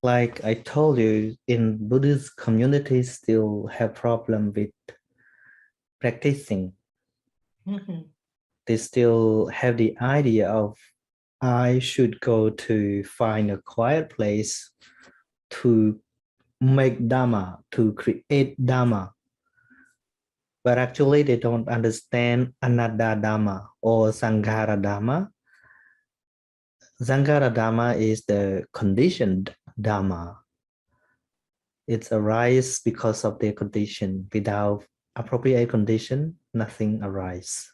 Like I told you, in Buddhist communities still have problem with practicing. Mm-hmm. They still have the idea of I should go to find a quiet place to make Dharma, to create Dharma. But actually they don't understand Anatta Dharma or Sankhara Dharma. Sankhara Dharma is the conditioned Dharma. It's arise because of their condition. Without appropriate condition, nothing arises.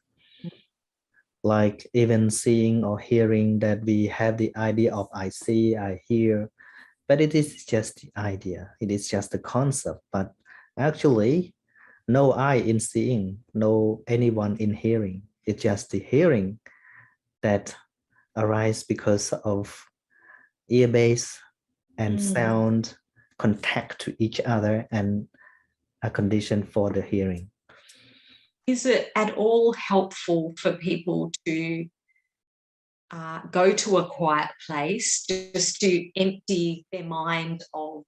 Like even seeing or hearing, that we have the idea of I see, I hear, but it is just the idea. It is just the concept. But actually, no I in seeing, no anyone in hearing. It's just the hearing that arises because of ear base and sound contact to each other and a condition for the hearing. Is it at all helpful for people to go to a quiet place just to empty their mind of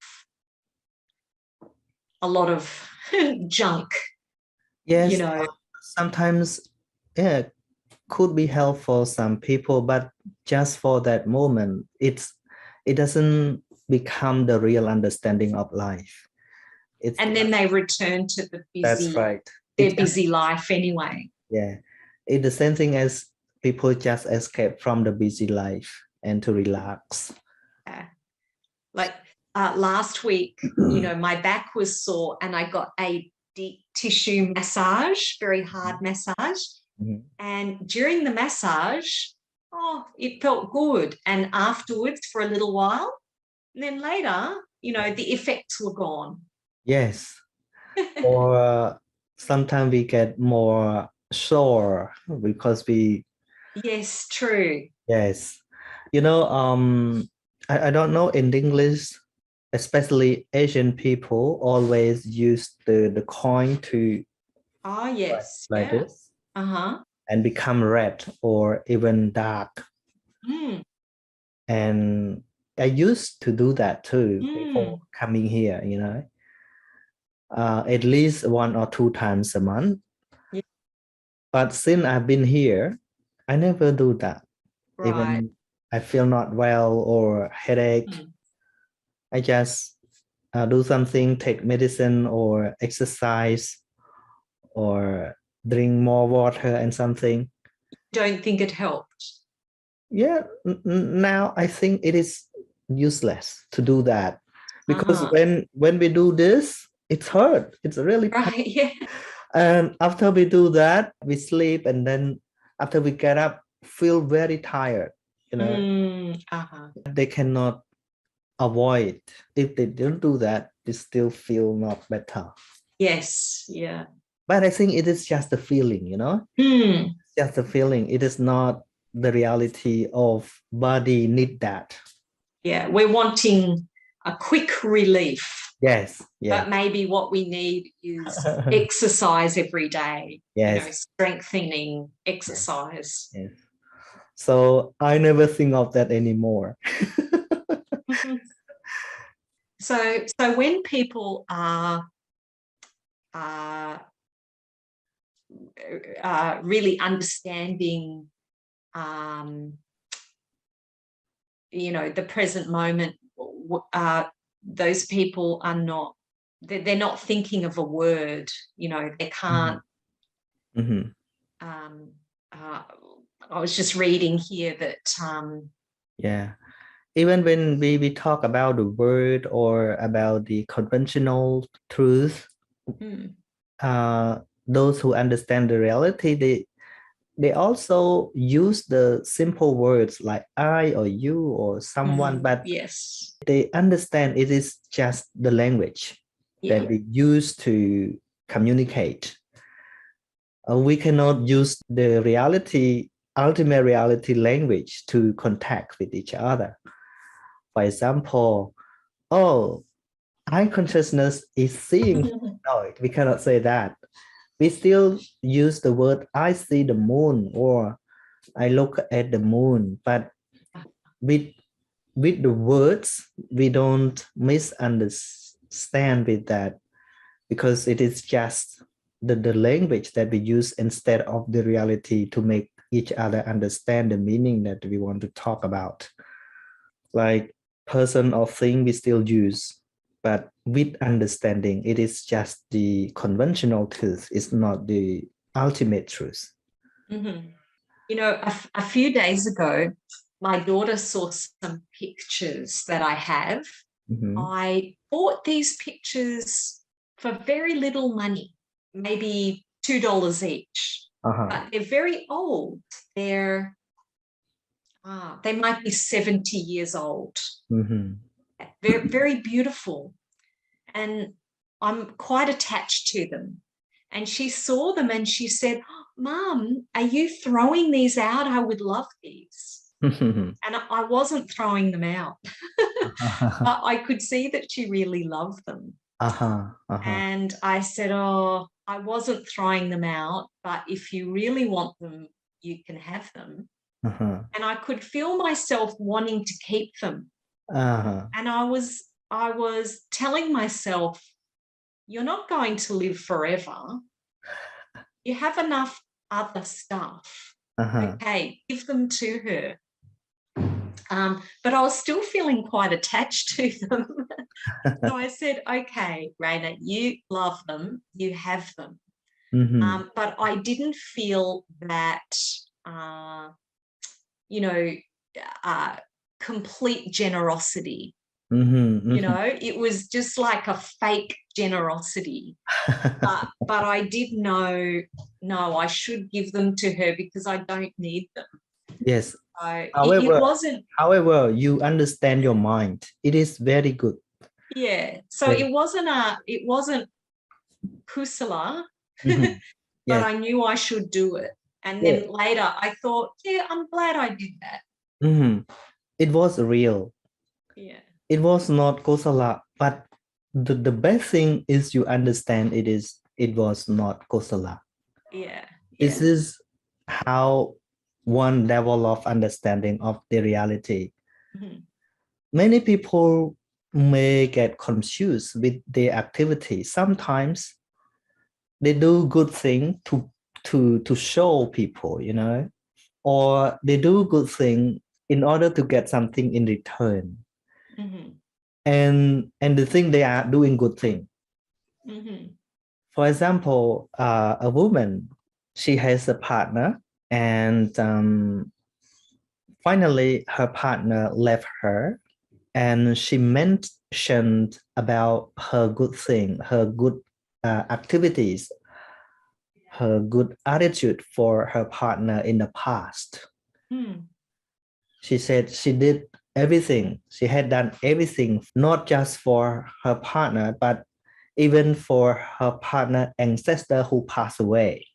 a lot of junk? Yes, you know. Sometimes, yeah, could be helpful for some people, but just for that moment, it doesn't become the real understanding of life. And then they return to that's right. Their busy life anyway. Yeah, it's the same thing as people just escape from the busy life and to relax. Yeah. Like last week, my back was sore and I got a deep tissue massage, very hard massage. Mm-hmm. And during the massage, it felt good. And afterwards, for a little while, and then later, the effects were gone. Yes. Or sometimes we get more sore because we. Yes, true. Yes. I don't know in English, especially Asian people always use the coin to. Oh, yes. Like this. Uh-huh. And become red or even dark. And I used to do that too before coming here, at least 1 or 2 times a month. Yeah. But since I've been here, I never do that. Right. Even I feel not well or headache, I just do something, take medicine or exercise or drink more water and something. Don't think it helped? Yeah, now I think it is useless to do that because when we do this, it's hurt. It's really right. Yeah. And after we do that, we sleep, and then after we get up, feel very tired. They cannot avoid. If they don't do that, they still feel not better. Yes. Yeah. But I think it is just a feeling. It's just a feeling. It is not the reality of body need that. Yeah, we're wanting a quick relief. Yes. But maybe what we need is exercise every day. Yes. Strengthening exercise. Yes. So I never think of that anymore. So when people are really understanding the present moment, those people are not, they're not thinking of a word, they can't. I was just reading here that even when we talk about the word or about the conventional truth, those who understand the reality, they also use the simple words like I or you or someone, but yes, they understand it is just the language that we use to communicate. We cannot use the ultimate reality language to contact with each other. For example, I consciousness is seeing. No, we cannot say that. we still use the word I see the moon or I look at the moon, but with the words, we don't misunderstand with that because it is just the language that we use instead of the reality to make each other understand the meaning that we want to talk about. Like person or thing we still use, but with understanding, it is just the conventional truth. It's not the ultimate truth. Mm-hmm. You know, a few days ago, my daughter saw some pictures that I have. Mm-hmm. I bought these pictures for very little money, maybe $2 each. Uh-huh. But they're very old. They might be 70 years old. Mm-hmm. Very, very beautiful. And I'm quite attached to them. And she saw them and she said, Mom, are you throwing these out? I would love these. And I wasn't throwing them out. But I could see that she really loved them. And I said, oh, I wasn't throwing them out, but if you really want them, you can have them. And I could feel myself wanting to keep them. And I was telling myself, you're not going to live forever. You have enough other stuff. Okay, give them to her. But I was still feeling quite attached to them. So I said, okay, Raina, you love them, you have them. But I didn't feel that, complete generosity. You know, it was just like a fake generosity. But I did know, no, I should give them to her because I don't need them. Yes. So However, it wasn't. However, you understand your mind. It is very good. Yeah. So Yes. it wasn't kusala, Yes. but I knew I should do it. And then later I thought, yeah, I'm glad I did that. It was real. Yeah. It was not kosala, but the best thing is you understand it was not kosala. Yeah. This is how one level of understanding of the reality. Many people may get confused with the activity. Sometimes they do good thing to show people, you know, or they do good thing in order to get something in return. And they think they are doing good thing. For example, a woman, she has a partner, and finally her partner left her, and she mentioned about her good thing, her good activities, her good attitude for her partner in the past. She said she did everything. She had done everything, not just for her partner, but even for her partner ancestor who passed away.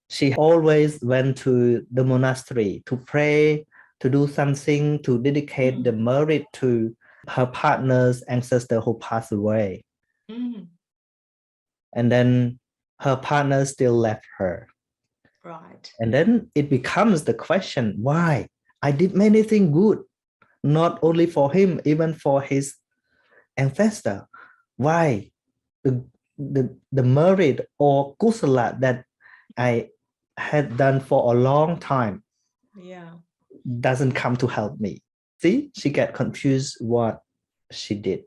She always went to the monastery to pray, to do something, to dedicate the merit to her partner's ancestor who passed away. And then her partner still left her. Right. And then it becomes the question, why? I did many things good, not only for him, even for his ancestor. Why? The merit or kusala that I had done for a long time doesn't come to help me. See, she get confused what she did.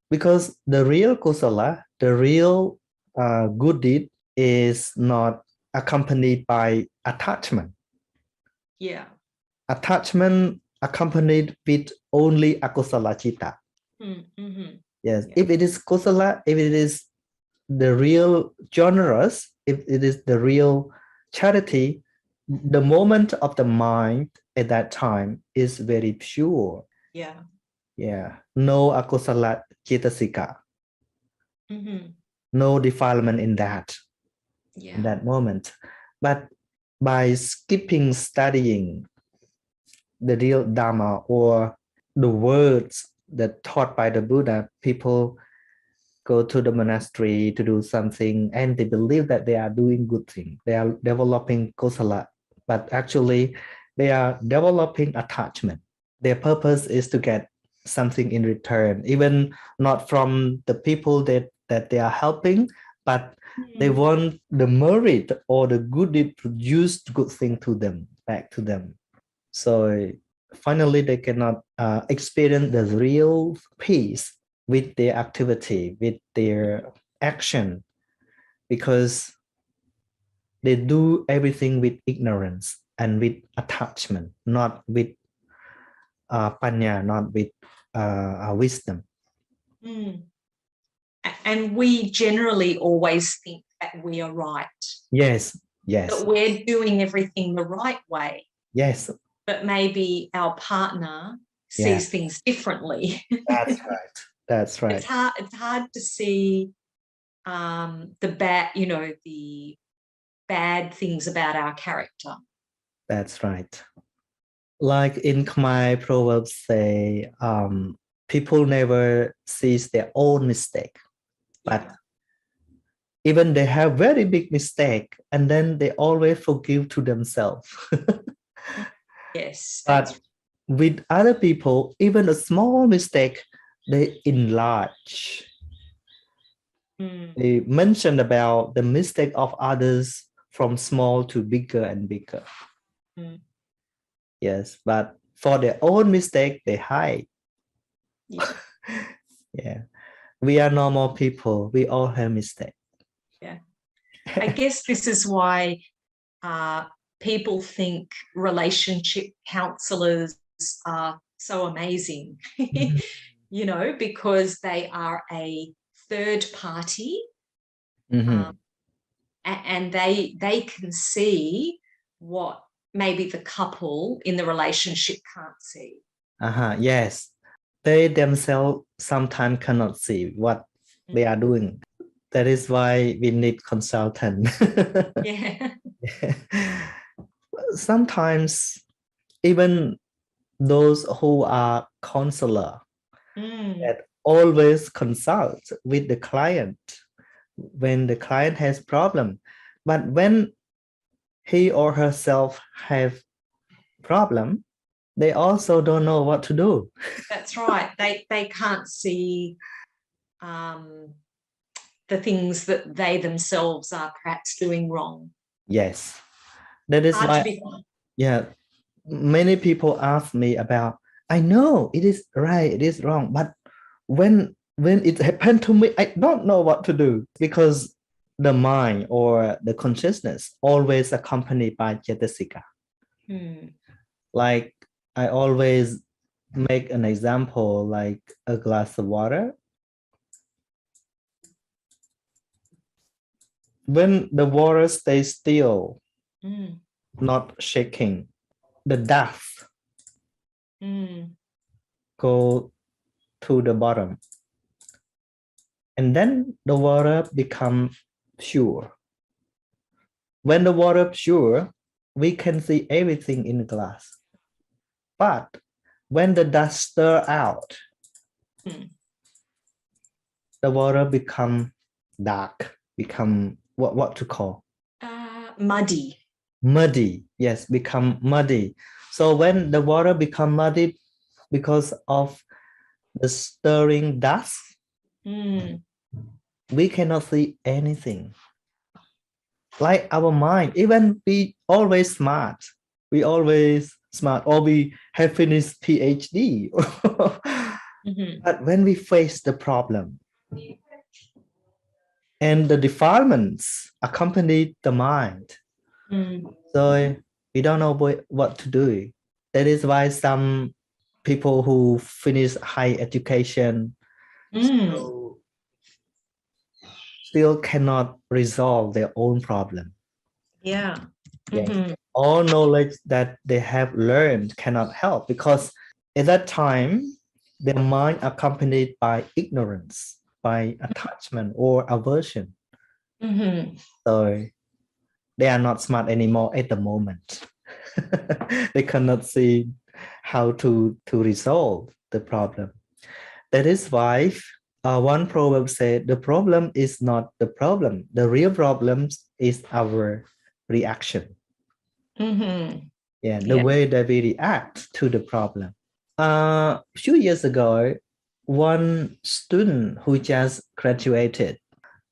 Because the real kusala, the real good deed is not accompanied by attachment. Attachment accompanied with only akusala chitta. Yes, if it is kusala, if it is the real generous, if it is the real charity, the moment of the mind at that time is very pure. No akusala chitasika. No defilement in that moment. But by skipping studying the real Dharma or the words that taught by the Buddha, people go to the monastery to do something, and they believe that they are doing good thing. They are developing kosala, but actually they are developing attachment. Their purpose is to get something in return, even not from the people that they are helping, but they want the merit or the good deed produced good thing to them, back to them. So finally, they cannot experience the real peace with their activity, with their action, because they do everything with ignorance and with attachment, not with panya, not with wisdom. And we generally always think that we are right. Yes, yes. That we're doing everything the right way. Yes. But maybe our partner sees things differently. That's right. That's right. It's hard to see the bad things about our character. That's right. Like in Khmer, proverbs say, people never sees their own mistake, but even they have very big mistake, and then they always forgive to themselves. Yes. But with other people, even a small mistake, they enlarge. They mention about the mistake of others from small to bigger and bigger. Yes, but for their own mistake, they hide. Yeah. We are normal people. We all have mistakes. Yeah. I guess this is why people think relationship counselors are so amazing, because they are a third party, and they can see what maybe the couple in the relationship can't see. Yes. They themselves sometimes cannot see what they are doing. That is why we need consultant. Yeah. Sometimes even those who are counselor that always consult with the client when the client has problem, but when he or herself have problem, they also don't know what to do. That's right. They can't see the things that they themselves are perhaps doing wrong. Yes, that is why. Yeah, many people ask me about. I know it is right, it is wrong, but when it happened to me, I don't know what to do, because the mind or the consciousness always accompanied by cetasika. Like I always make an example, like a glass of water. When the water stays still, not shaking, the dust go to the bottom, and then the water become pure. When the water pure, we can see everything in the glass. But when the dust stir out, the water become dark, become what to call? Muddy. Muddy. Yes, become muddy. So when the water become muddy because of the stirring dust, we cannot see anything. Like our mind, even we always smart, or we have finished PhD. But when we face the problem and the defilements accompany the mind, so we don't know what to do. That is why some people who finish high education still cannot resolve their own problem. Yeah. All knowledge that they have learned cannot help, because at that time their mind accompanied by ignorance, by attachment or aversion. So they are not smart anymore at the moment. They cannot see how to resolve the problem. That is why One proverb said, the problem is not the problem. The real problem is our reaction. Mm-hmm. Yeah, the Yeah. way that we react to the problem. A few years ago, one student who just graduated,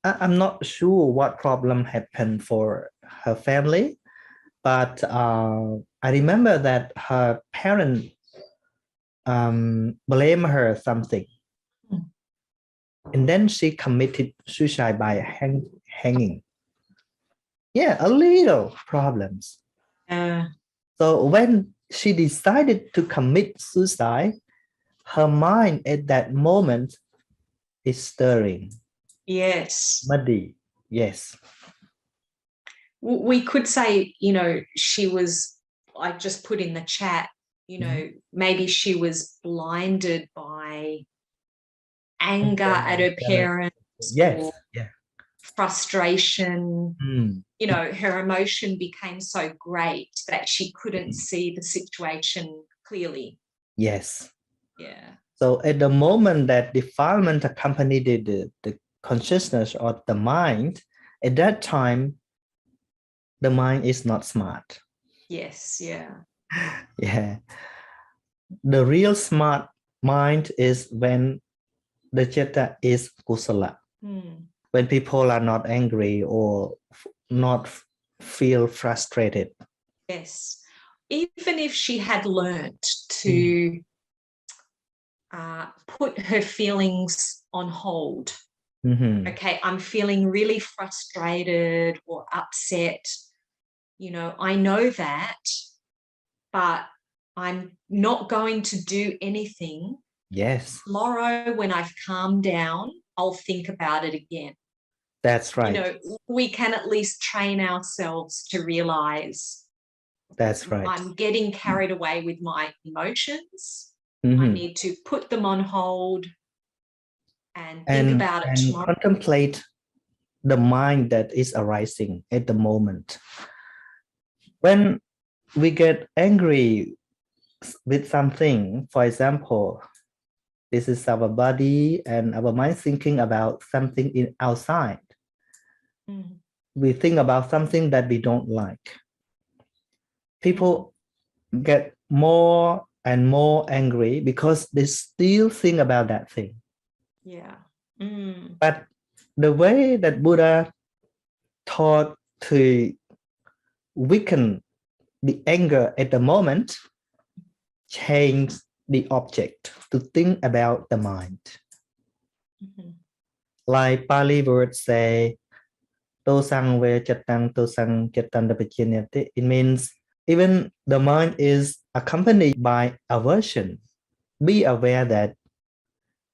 I'm not sure what problem happened for her family, but I remember that her parents blame her something. Mm. And then she committed suicide by hanging. Yeah, a little problems. So when she decided to commit suicide, her mind at that moment is stirring, Yes. muddy. Yes. We could say, she was, I just put in the chat, maybe she was blinded by anger at her parents Yes. or Yeah. frustration. Mm. Her emotion became so great that she couldn't see the situation clearly. Yes. Yeah. So at the moment that defilement accompanied the consciousness of the mind, at that time, the mind is not smart. Yes. Yeah. Yeah. The real smart mind is when the chitta is kusala. Mm. When people are not angry or not feel frustrated. Yes. Even if she had learnt to put her feelings on hold. Mm-hmm. Okay, I'm feeling really frustrated or upset. I know that, but I'm not going to do anything. Yes. Tomorrow, when I've calmed down, I'll think about it again. That's right. We can at least train ourselves to realize That's right. I'm getting carried away with my emotions. Mm-hmm. I need to put them on hold and think about it tomorrow. Contemplate the mind that is arising at the moment. When we get angry with something, for example, this is our body and our mind thinking about something outside. Mm. We think about something that we don't like. People get more and more angry because they still think about that thing. Yeah. Mm. But the way that Buddha taught to weaken the anger at the moment, change the object to think about the mind. Mm-hmm. Like Pali words say, tosang ve chatang tosang chatandapachinati. It means even the mind is accompanied by aversion. Be aware that,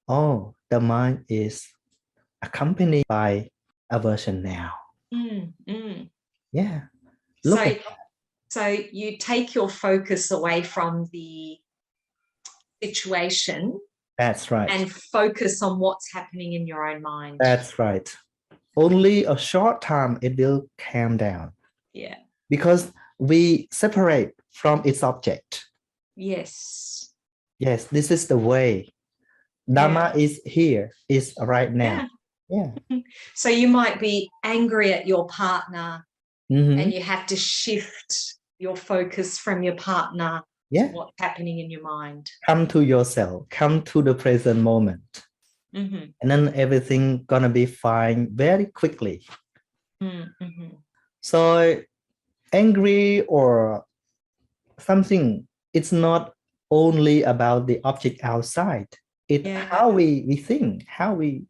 oh, the mind is accompanied by aversion now. Mm. Mm. Yeah. Look at So you take your focus away from the situation. That's right. And focus on what's happening in your own mind. That's right. Only a short time it will calm down. Yeah. Because we separate from its object. Yes. Yes, this is the way. Dharma is here, is right now. Yeah. So you might be angry at your partner and you have to shift your focus from your partner to what's happening in your mind. Come to yourself, come to the present moment. Mm-hmm. And then everything gonna be fine very quickly. Mm-hmm. So angry or something, it's not only about the object outside. It's how we think, how we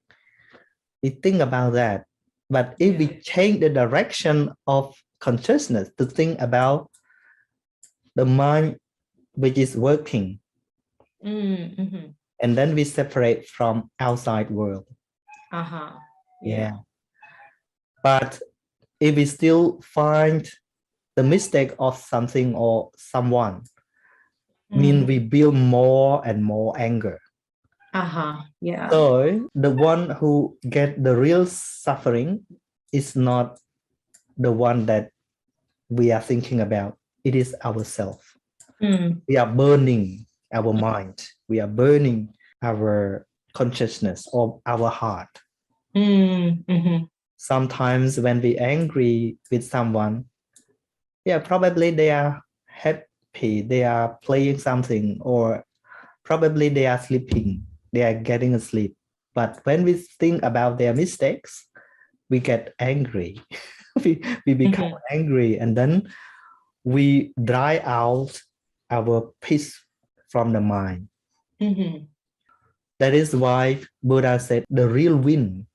think about that. But if we change the direction of consciousness to think about the mind which is working, and then we separate from outside world. Yeah. But if we still find the mistake of something or someone, mean we build more and more anger. Yeah. So the one who get the real suffering is not the one that we are thinking about. It is ourselves. We are burning our mind. We are burning our consciousness of our heart. Mm-hmm. Sometimes when we angry with someone, yeah, probably they are happy, they are playing something, or probably they are sleeping, they are getting asleep. But when we think about their mistakes, we get angry. we become angry, and then we dry out our peace from the mind. Mm-hmm. That is why Buddha said the real win.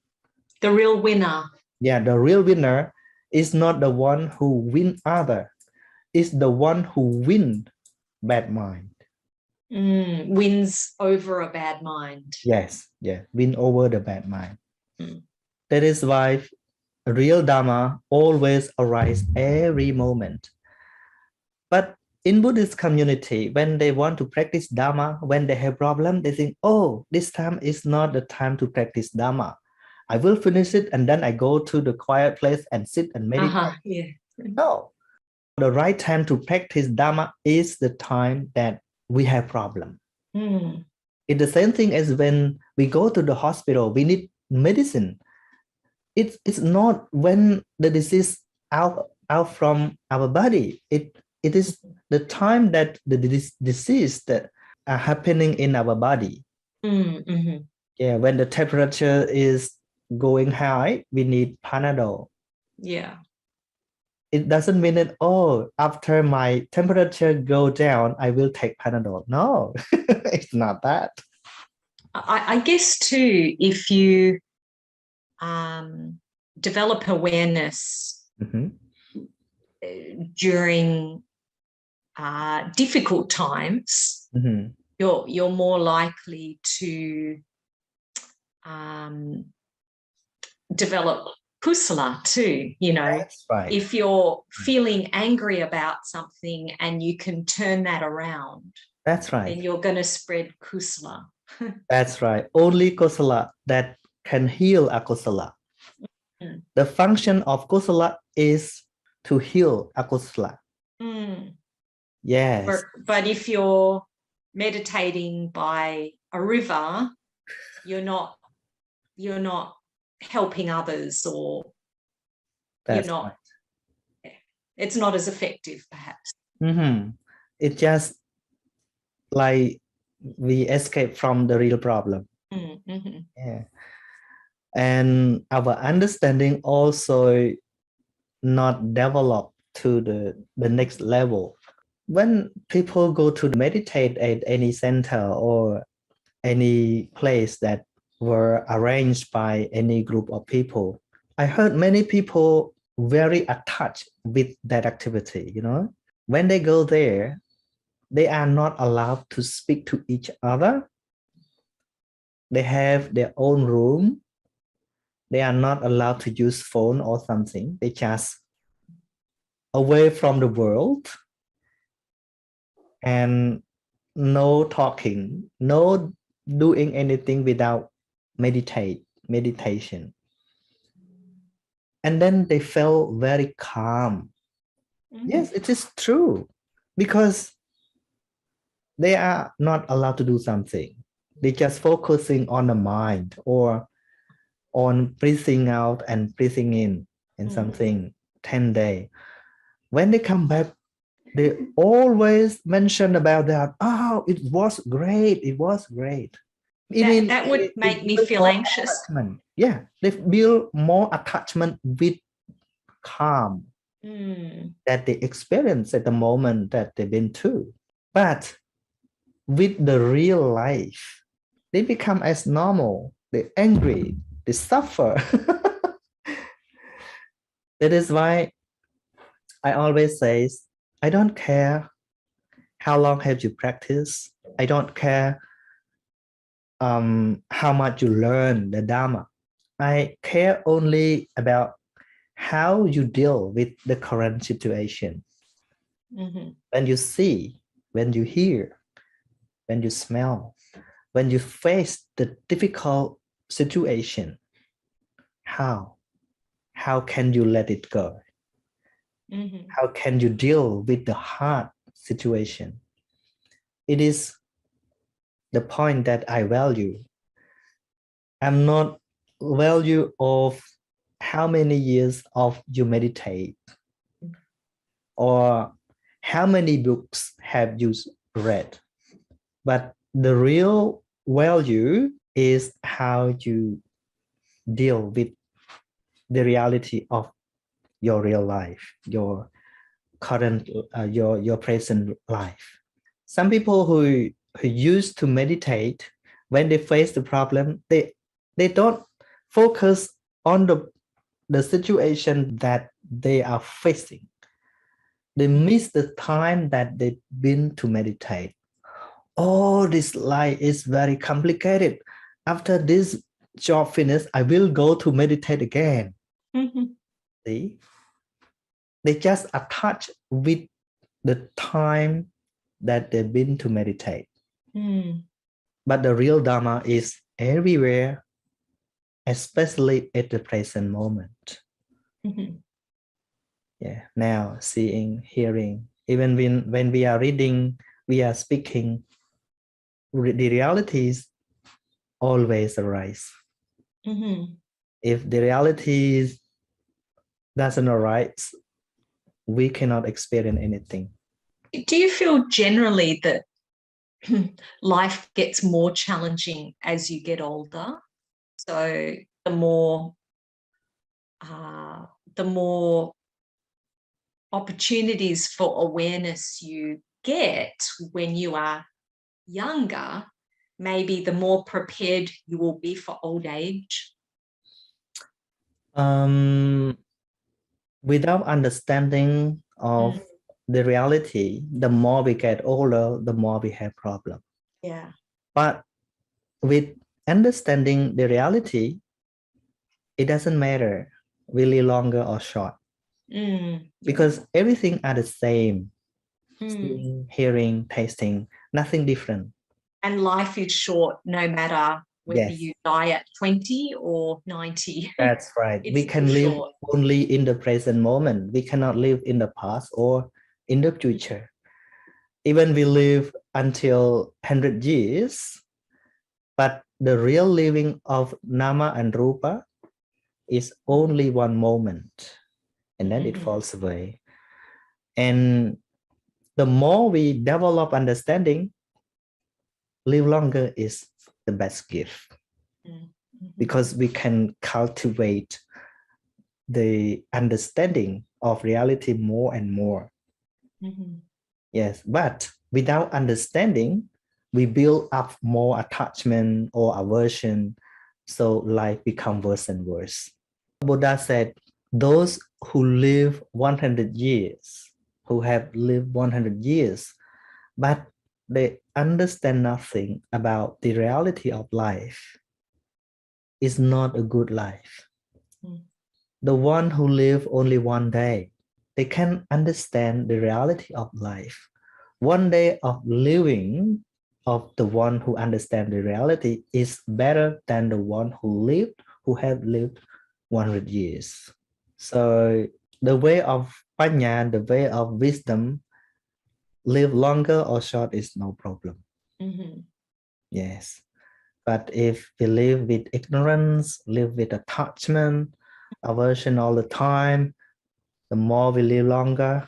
The real winner. Yeah, the real winner is not the one who win other, is the one who win bad mind. Wins over a bad mind. Yes, yeah, win over the bad mind. Mm. That is why real Dharma always arises every moment. But in Buddhist community, when they want to practice Dharma, when they have problem, they think, oh, this time is not the time to practice Dharma. I will finish it and then I go to the quiet place and sit and meditate. Yeah. No, the right time to practice Dharma is the time that we have problem. It's the same thing as when we go to the hospital, we need medicine. It's not when the disease out from our body. It is the time that the disease that are happening in our body. Mm-hmm. Yeah, when the temperature is going high, we need Panadol. Yeah. It doesn't mean that, oh, after my temperature go down, I will take Panadol. No, it's not that. I guess too, if you develop awareness during difficult times, you're more likely to develop kusala too. You know, that's right. If you're feeling angry about something and you can turn that around, that's right. Then you're going to spread kusala. That's right. Only kusala that can heal akusala. The function of kusala is to heal akusala. Yes. But if you're meditating by a river, you're not helping others, or That's right. It's not as effective, perhaps. It's just like we escape from the real problem. Yeah. And our understanding also not developed to the next level. When people go to meditate at any center or any place that were arranged by any group of people, I heard many people very attached with that activity. When they go there, they are not allowed to speak to each other. They have their own room. They are not allowed to use phone or something. They just away from the world, and no talking, no doing anything without meditation. And then they felt very calm. Yes, it is true, because they are not allowed to do something. They just focusing on the mind or on breathing out and breathing in something 10 days. When they come back, they always mention about that. Oh, it was great. It was great. That would make me feel anxious. Attachment. Yeah, they build more attachment with calm that they experience at the moment that they've been to. But with the real life, they become as normal. They're angry. They suffer. That is why I always say, I don't care how long have you practiced. I don't care how much you learn the Dharma. I care only about how you deal with the current situation. When you see, when you hear, when you smell, when you face the difficult situation, how can you let it go? How can you deal with the hard situation? It is the point that I value. I'm not value of how many years of you meditate or how many books have you read, but the real value is how you deal with the reality of your real life, your current, your present life. Some people who used to meditate, when they face the problem, they don't focus on the situation that they are facing. They miss the time that they've been to meditate. Oh, this life is very complicated. After this job finished, I will go to meditate again. See, they just attach with the time that they've been to meditate. But the real Dharma is everywhere, especially at the present moment. Yeah, now seeing, hearing, even when we are reading, we are speaking, the realities always arise. If the realities doesn't arise, we cannot experience anything. Do you feel generally that life gets more challenging as you get older? So the more opportunities for awareness you get when you are younger, maybe the more prepared you will be for old age? Without understanding of the reality, the more we get older, the more we have problems. Yeah. But with understanding the reality, it doesn't matter really longer or short, because everything are the same. Seeing, hearing, tasting, nothing different. And life is short no matter whether you die at 20 or 90. That's right. We can live short. Only in the present moment. We cannot live in the past or in the future. Even we live until 100 years, but the real living of Nama and Rupa is only one moment, and then it falls away. And the more we develop understanding, live longer is the best gift, because we can cultivate the understanding of reality more and more. Yes, but without understanding, we build up more attachment or aversion, so life becomes worse and worse. Buddha said, those who live 100 years, who have lived 100 years, but they understand nothing about the reality of life, is not a good life. The one who live only one day, they can understand the reality of life. One day of living of the one who understands the reality is better than the one who have lived 100 years. So the way of Panya, the way of wisdom, live longer or short is no problem. Yes. But if we live with ignorance, live with attachment, aversion all the time, the more we live longer,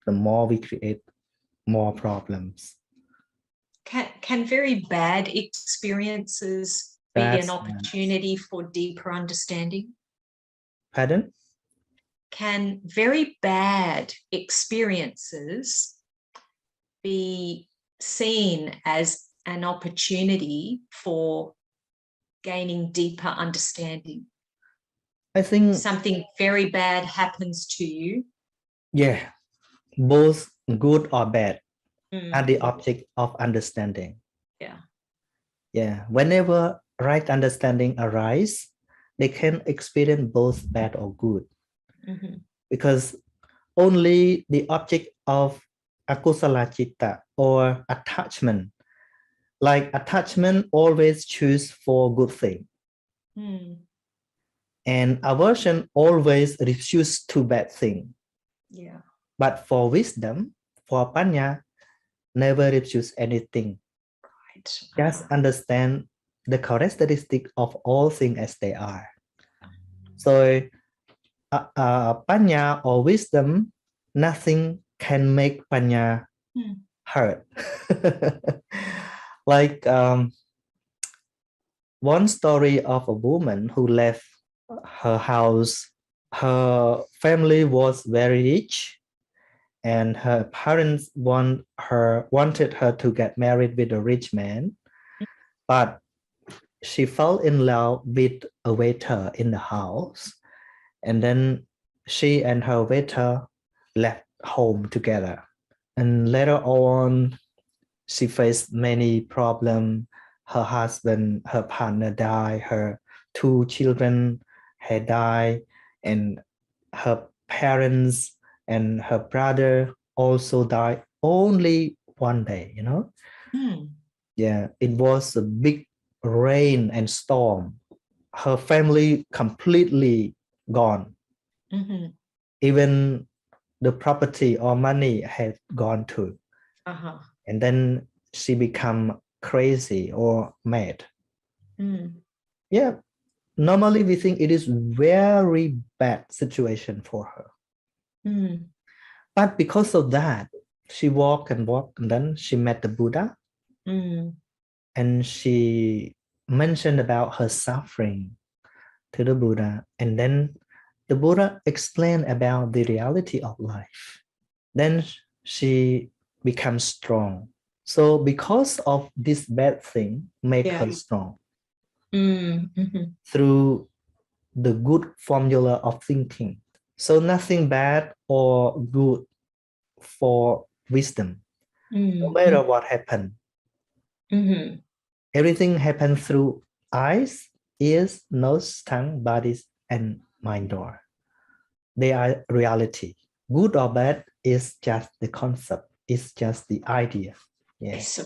the more we create more problems. Can very bad experiences be an opportunity for deeper understanding? Pardon? Can very bad experiences be seen as an opportunity for gaining deeper understanding? I think something very bad happens to you. Yeah, both good or bad are the object of understanding. Yeah, whenever right understanding arises, they can experience both bad or good. Because only the object of akusala citta or attachment, like attachment always choose for good thing. And aversion always refuse to bad thing. But for wisdom, for panya, never refuse anything. Just understand the characteristic of all things as they are. So Panya or wisdom, nothing can make Panya hurt. Like one story of a woman who left her house. Her family was very rich, and her parents wanted her to get married with a rich man, but she fell in love with a waiter in the house, and then she and her waiter left home together. And later on, she faced many problems. Her husband, her partner died, her 2 children had died, and her parents and her brother also died only one day, Yeah, it was a big rain and storm. Her family completely gone. Even the property or money had gone too. And then she become crazy or mad. Yeah, normally we think it is very bad situation for her. But because of that, she walked and then she met the Buddha. And she mentioned about her suffering to the Buddha. And then the Buddha explained about the reality of life. Then she becomes strong. So because of this bad thing, make her strong through the good formula of thinking. So nothing bad or good for wisdom, no matter what happened. Everything happens through eyes, ears, nose, tongue, bodies, and mind door. They are reality. Good or bad is just the concept. It's just the idea. Yes.